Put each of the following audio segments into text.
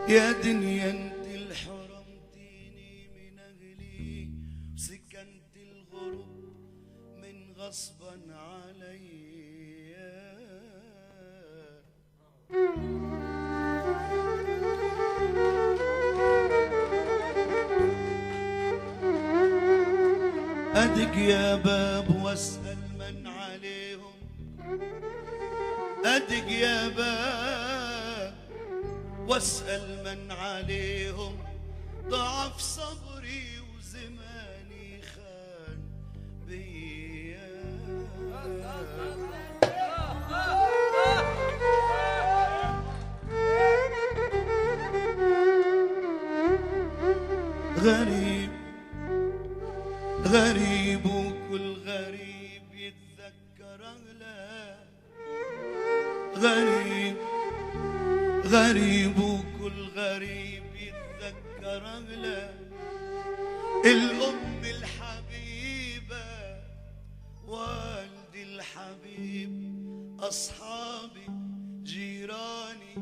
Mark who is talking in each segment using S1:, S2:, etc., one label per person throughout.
S1: يا دنيا انت اللي حرمتيني من اهلي وسكنت الغرب من غصبا عليا. ادق يا باب واسال من عليهم، ادق يا باب واسأل من عليهم، ضعف صبري وزماني خان بيا. غريب غريب وكل غريب يتذكر أغلى، غريب غريب وكل غريب يتذكر أغلى، الأم الحبيبة والدي الحبيب أصحابي جيراني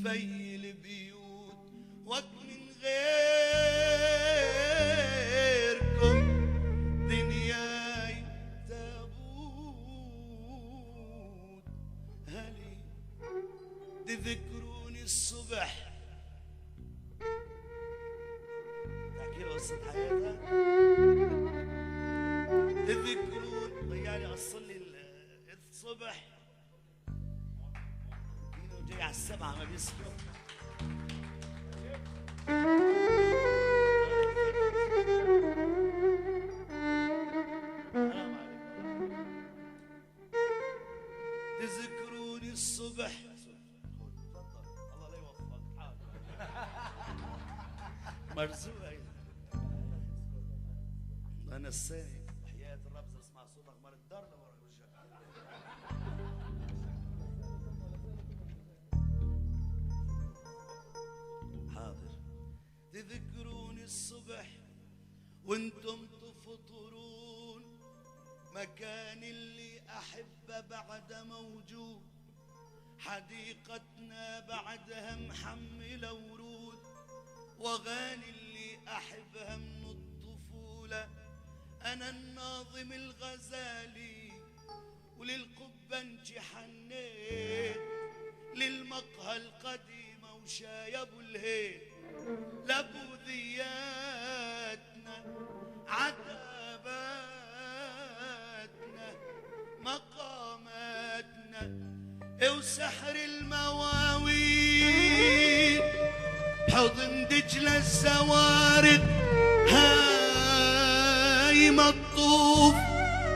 S1: في البيوت، وقت من غيركم دنياي تابوت. هلي تذكروني الصبح، تحكي له قصة حياتها، تذكرون ضيالي أصلي الصبح جاي على 7 ما بيسكر. تذكروني الصبح، الله لا يوفقك مرزوقة أنا السايق حياة الرب اسمع صوتك مر الدار لورا وجهك. حاضر. تذكروني الصبح وانتم تفطرون، مكان اللي أحبه بعد موجود، حديقتنا بعدها محملة ورود، وغاني اللي أحبها من الطفولة. أنا الناظم الغزالي وللقبنج حنيت، للمقهى القديمة وشاي أبو الهيل، لبوذياتنا عتباتنا مقاماتنا وسحر المواويل، حضن دجلة الزوارق هاي مطوف،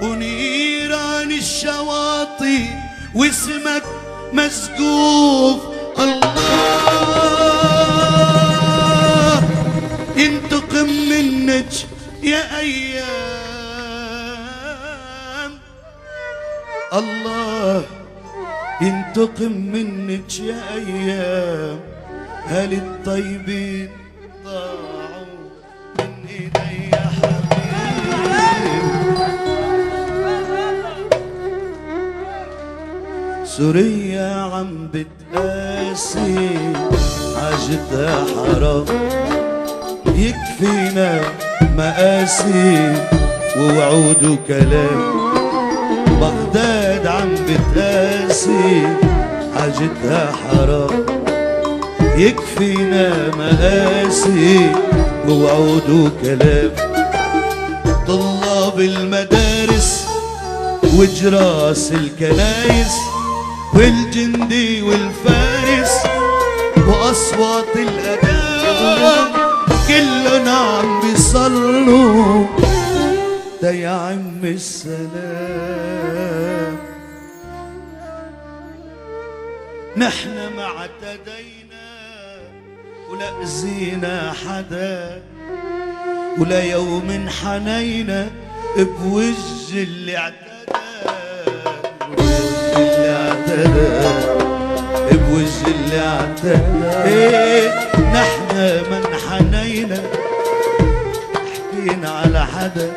S1: ونيران الشواطئ واسمك مسقوف. الله ينتقم منك يا أيام، الله ينتقم منك يا أيام. هل الطيبين ضاعوا من إيدي يا حبيب؟ سوريا عم بتقاسي حاجتها حرام، يكفينا مقاسي ووعود وكلام. بغداد عم بتقاسي حاجتها حرام، يكفينا مقاسي ووعود وكلام. طلاب المدارس وجراس الكنايس والجندي والفارس وأصوات الأذان، كلهم عم بيصلوا دا يا عم السلام. نحن ما اعتدينا ولا أذينا حدا، ولا يوم حنينا بوجه اللي اعتدى، بوجه اللي اعتدى. نحن من حنينا حكينا على حدا،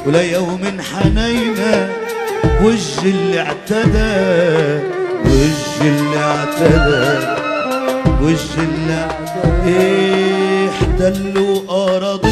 S1: ولا يوم حنينا وجه اللي اعتدى، وجه اللي اعتدى، وش اللي احتلوا اراضي